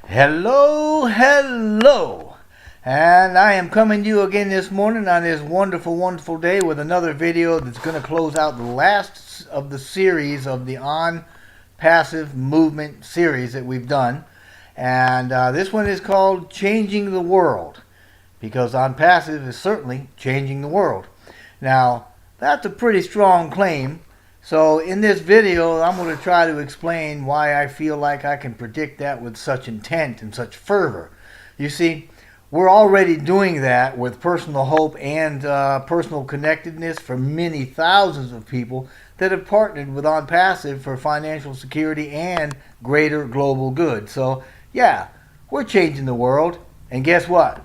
Hello, and I am coming to you again this morning on this wonderful day with another video that's going to close out the last of the series of the ONPASSIVE movement series that we've done. And this one is called Changing the World, because ONPASSIVE is certainly changing the world. Now, that's a pretty strong claim. So in this video, I'm going to try to explain why I feel like I can predict that with such intent and such fervor. You see, we're already doing that with personal hope and personal connectedness for many thousands of people that have partnered with ONPASSIVE for financial security and greater global good. So yeah, we're changing the world. And guess what?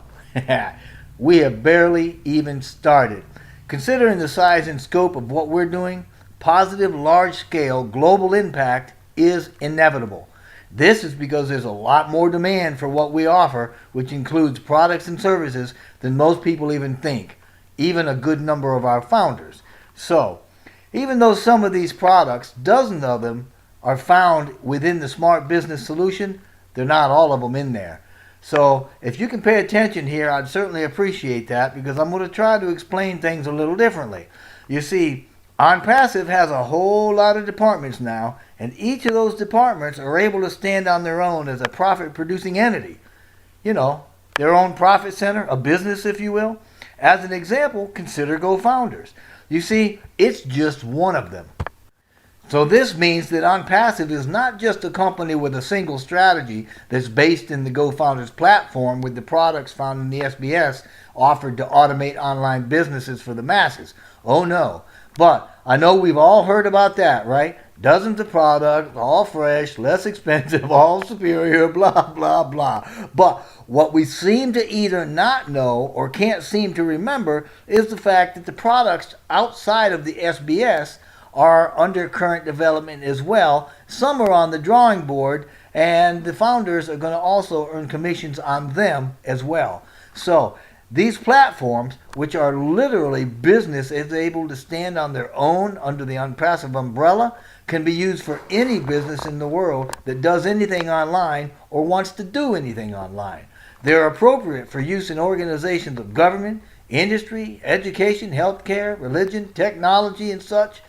We have barely even started. Considering the size and scope of what we're doing, positive, large-scale global impact is inevitable. This is because there's a lot more demand for what we offer, which includes products and services, than most people even think, even a good number of our founders. So, even though some of these products, dozens of them, are found within the Smart Business Solution, they're not all of them in there. So, if you can pay attention here, I'd certainly appreciate that, because I'm going to try to explain things a little differently. You see, ONPASSIVE has a whole lot of departments now, and each of those departments are able to stand on their own as a profit-producing entity. You know, their own profit center, a business, if you will. As an example, consider GoFounders. You see, it's just one of them. So this means that ONPASSIVE is not just a company with a single strategy that's based in the GoFounders platform with the products found in the SBS offered to automate online businesses for the masses. Oh no. But I know we've all heard about that, right? Dozens of products, all fresh, less expensive, all superior, blah, blah, blah. But what we seem to either not know or can't seem to remember is the fact that the products outside of the SBS are under current development as well. Some are on the drawing board, and the founders are going to also earn commissions on them as well. So these platforms, which are literally business is able to stand on their own under the ONPASSIVE umbrella, can be used for any business in the world that does anything online or wants to do anything online. They're appropriate for use in organizations of government, industry, education, healthcare, religion, technology, and such.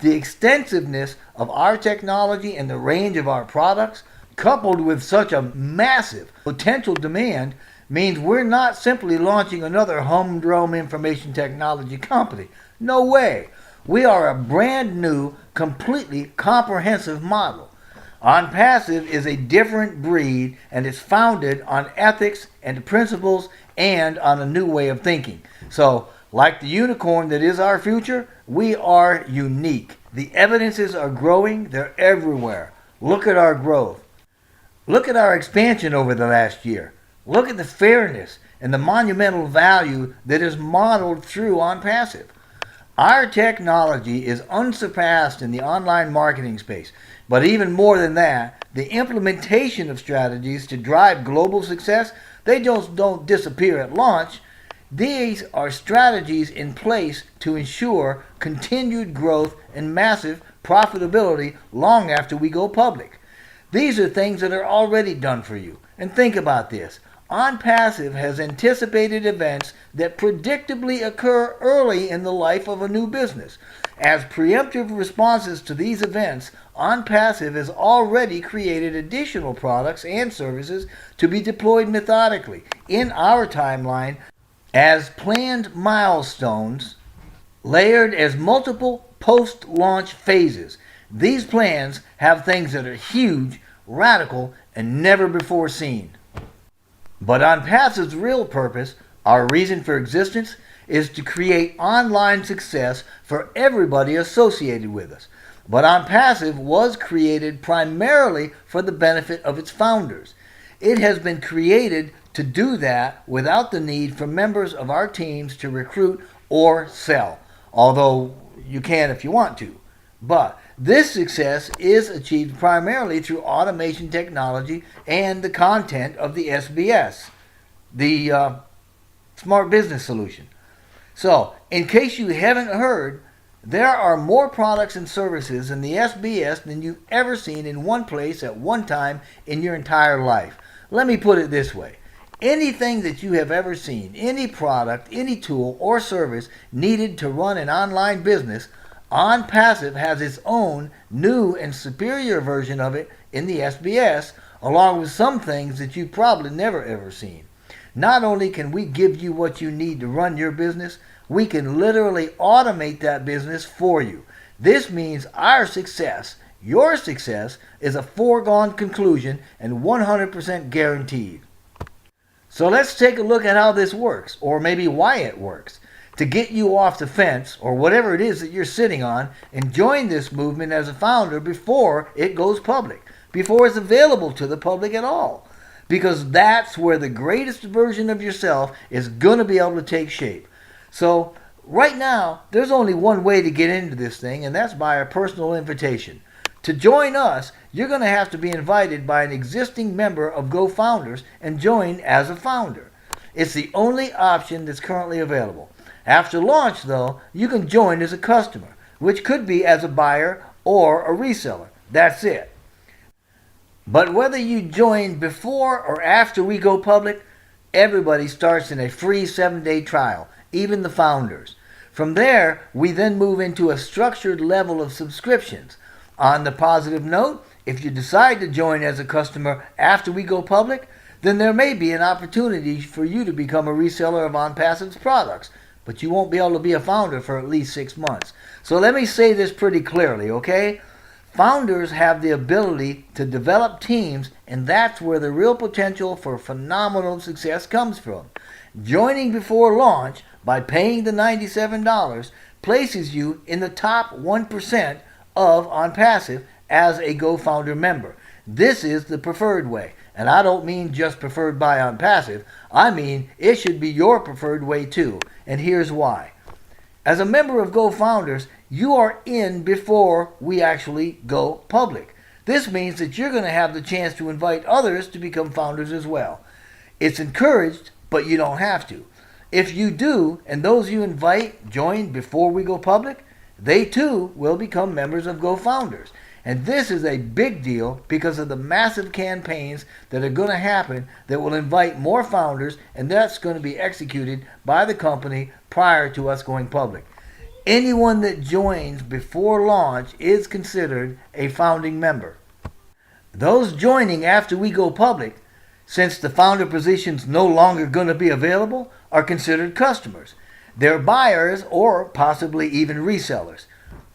The extensiveness of our technology and the range of our products, coupled with such a massive potential demand, means we're not simply launching another humdrum information technology company. No way. We are a brand new, completely comprehensive model. ONPASSIVE is a different breed, and it's founded on ethics and principles and on a new way of thinking. So, like the unicorn that is our future, we are unique. The evidences are growing. They're everywhere. Look at our growth. Look at our expansion over the last year. Look at the fairness and the monumental value that is modeled through ONPASSIVE. Our technology is unsurpassed in the online marketing space, but even more than that, the implementation of strategies to drive global success, they just don't disappear at launch. These are strategies in place to ensure continued growth and massive profitability long after we go public. These are things that are already done for you. And think about this. ONPASSIVE has anticipated events that predictably occur early in the life of a new business. As preemptive responses to these events, ONPASSIVE has already created additional products and services to be deployed methodically in our timeline as planned milestones, layered as multiple post-launch phases. These plans have things that are huge, radical, and never before seen. But ONPASSIVE's real purpose, our reason for existence, is to create online success for everybody associated with us. But ONPASSIVE was created primarily for the benefit of its founders. It has been created to do that without the need for members of our teams to recruit or sell, although you can if you want to. But this success is achieved primarily through automation technology and the content of the SBS, the Smart Business Solution. So, in case you haven't heard, there are more products and services in the SBS than you've ever seen in one place at one time in your entire life. Let me put it this way. Anything that you have ever seen, any product, any tool, or service needed to run an online business, OnPassive has its own new and superior version of it in the SBS, along with some things that you've probably never ever seen. Not only can we give you what you need to run your business, we can literally automate that business for you. This means our success, your success, is a foregone conclusion and 100% guaranteed. So let's take a look at how this works, or maybe why it works, to get you off the fence, or whatever it is that you're sitting on, and join this movement as a founder before it goes public, before it's available to the public at all. Because that's where the greatest version of yourself is going to be able to take shape. So right now, there's only one way to get into this thing, and that's by a personal invitation. To join us, you're going to have to be invited by an existing member of GoFounders and join as a founder. It's the only option that's currently available. After launch, though, you can join as a customer, which could be as a buyer or a reseller. That's it. But whether you join before or after we go public, everybody starts in a free 7-day trial, even the founders. From there, we then move into a structured level of subscriptions. On the positive note, if you decide to join as a customer after we go public, then there may be an opportunity for you to become a reseller of OnPassive's products, but you won't be able to be a founder for at least 6 months. So let me say this pretty clearly, okay? Founders have the ability to develop teams, and that's where the real potential for phenomenal success comes from. Joining before launch by paying the $97 places you in the top 1% of OnPassive as a GoFounder member. This is the preferred way. And I don't mean just preferred by OnPassive. I mean it should be your preferred way too. And here's why. As a member of GoFounders, you are in before we actually go public. This means that you're going to have the chance to invite others to become founders as well. It's encouraged, but you don't have to. If you do, and those you invite join before we go public, they too will become members of GoFounders. And this is a big deal because of the massive campaigns that are going to happen that will invite more founders, and that's going to be executed by the company prior to us going public. Anyone that joins before launch is considered a founding member. Those joining after we go public, since the founder position's no longer going to be available, are considered customers. They're buyers or possibly even resellers.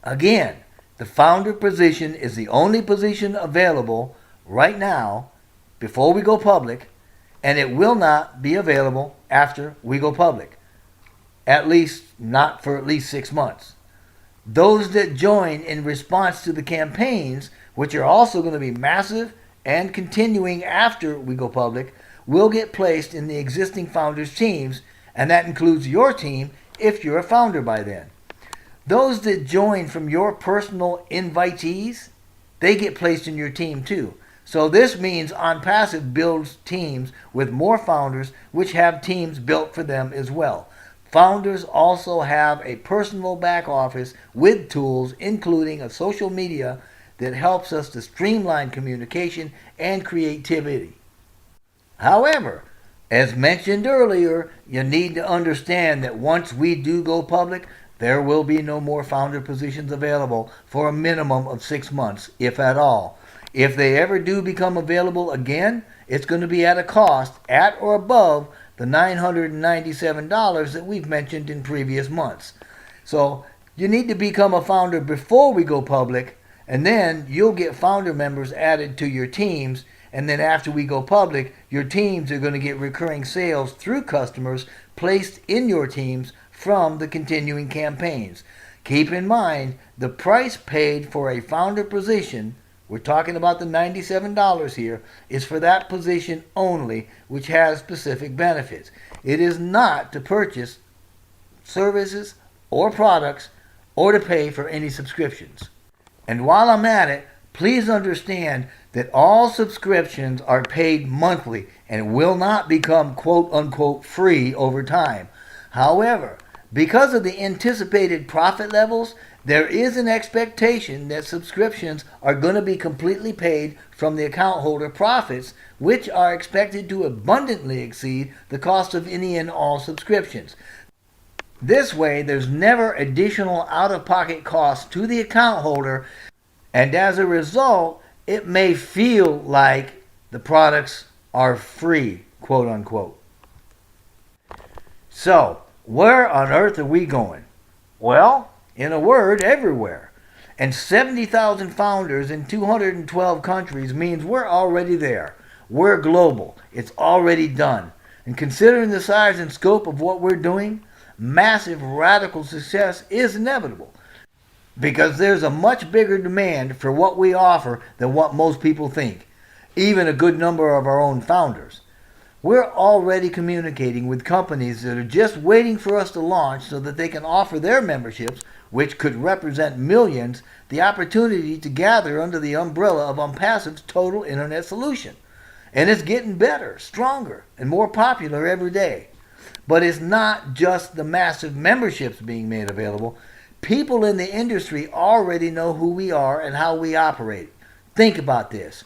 Again, the founder position is the only position available right now before we go public, and it will not be available after we go public. At least not for at least 6 months. Those that join in response to the campaigns, which are also going to be massive and continuing after we go public, will get placed in the existing founders' teams, and that includes your team if you're a founder by then. Those that join from your personal invitees, they get placed in your team too. So this means OnPassive builds teams with more founders, which have teams built for them as well. Founders also have a personal back office with tools, including a social media that helps us to streamline communication and creativity. However, as mentioned earlier, you need to understand that once we do go public, there will be no more founder positions available for a minimum of 6 months, if at all. If they ever do become available again, it's going to be at a cost at or above the $997 that we've mentioned in previous months. So you need to become a founder before we go public, and then you'll get founder members added to your teams. And then after we go public, your teams are going to get recurring sales through customers placed in your teams from the continuing campaigns. Keep in mind, the price paid for a founder position, we're talking about the $97 here, is for that position only, which has specific benefits. It is not to purchase services or products or to pay for any subscriptions. And while I'm at it, please understand that all subscriptions are paid monthly and will not become quote-unquote free over time. However, because of the anticipated profit levels There is an expectation that subscriptions are going to be completely paid from the account holder profits, which are expected to abundantly exceed the cost of any and all subscriptions. This way, there's never additional out-of-pocket costs to the account holder, and as a result, it may feel like the products are free, quote unquote. So, where on earth are we going? Well, in a word, everywhere. And 70,000 founders in 212 countries means we're already there. We're global. It's already done. And considering the size and scope of what we're doing, massive radical success is inevitable. Because there's a much bigger demand for what we offer than what most people think. Even a good number of our own founders. We're already communicating with companies that are just waiting for us to launch so that they can offer their memberships, which could represent millions, the opportunity to gather under the umbrella of ONPASSIVE's total internet solution. And it's getting better, stronger, and more popular every day. But it's not just the massive memberships being made available. People in the industry already know who we are and how we operate. Think about this.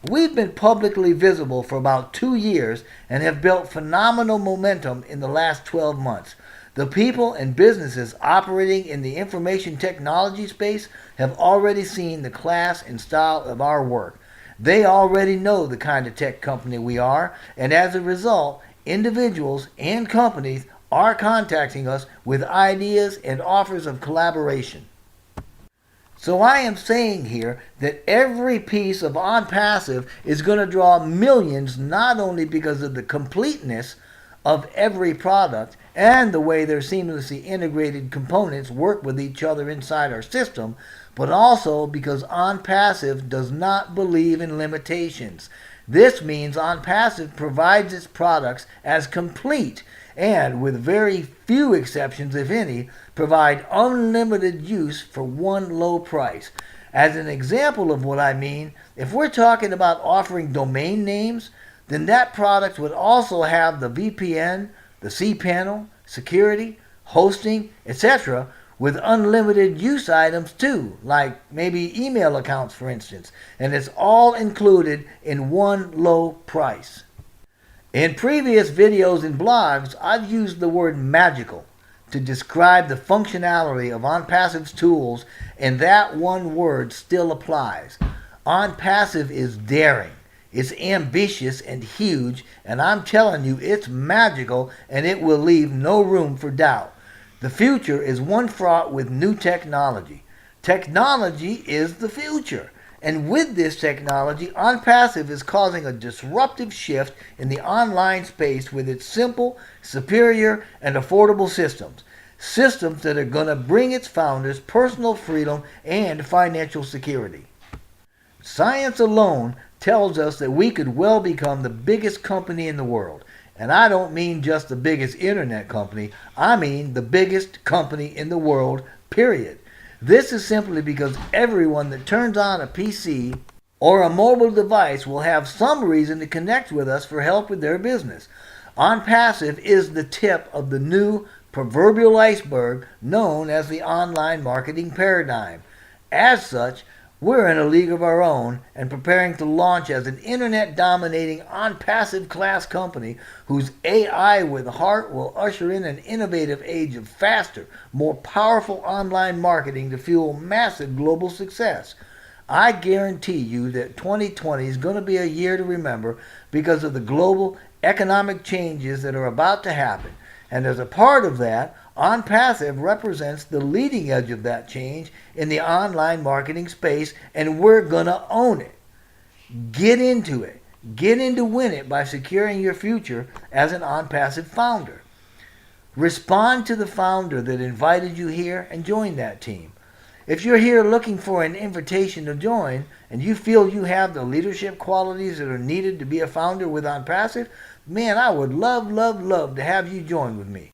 We've been publicly visible for about 2 years and have built phenomenal momentum in the last 12 months. The people and businesses operating in the information technology space have already seen the class and style of our work. They already know the kind of tech company we are, and as a result, individuals and companies are contacting us with ideas and offers of collaboration. So I am saying here that every piece of ONPASSIVE is going to draw millions, not only because of the completeness of every product and the way their seamlessly integrated components work with each other inside our system, but also because ONPASSIVE does not believe in limitations. This means ONPASSIVE provides its products as complete and, with very few exceptions if any, provide unlimited use for one low price. As an example of what I mean, if we're talking about offering domain names, then that product would also have the VPN, the cPanel, security, hosting, etc., with unlimited use items too, like maybe email accounts for instance, and it's all included in one low price. In previous videos and blogs, I've used the word magical to describe the functionality of ONPASSIVE's tools, and that one word still applies. ONPASSIVE is daring, it's ambitious and huge, and I'm telling you, it's magical and it will leave no room for doubt. The future is one fraught with new technology. Technology is the future. And with this technology, ONPASSIVE is causing a disruptive shift in the online space with its simple, superior, and affordable systems. Systems that are going to bring its founders personal freedom and financial security. Science alone tells us that we could well become the biggest company in the world. And I don't mean just the biggest internet company, I mean the biggest company in the world, period. This is simply because everyone that turns on a PC or a mobile device will have some reason to connect with us for help with their business. ONPASSIVE is the tip of the new proverbial iceberg known as the online marketing paradigm. As such, we're in a league of our own and preparing to launch as an internet-dominating ONPASSIVE class company whose AI with heart will usher in an innovative age of faster, more powerful online marketing to fuel massive global success. I guarantee you that 2020 is going to be a year to remember because of the global economic changes that are about to happen. And as a part of that, ONPASSIVE represents the leading edge of that change in the online marketing space, and we're going to own it. Get into it. Get in to win it by securing your future as an ONPASSIVE founder. Respond to the founder that invited you here and join that team. If you're here looking for an invitation to join and you feel you have the leadership qualities that are needed to be a founder with ONPASSIVE, man, I would love to have you join with me.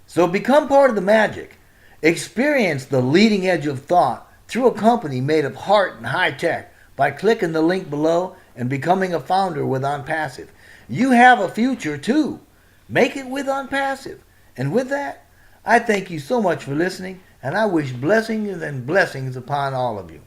So become part of the magic. Experience the leading edge of thought through a company made of heart and high tech by clicking the link below and becoming a founder with ONPASSIVE. You have a future too. Make it with ONPASSIVE. And with that, I thank you so much for listening, and I wish blessings and blessings upon all of you.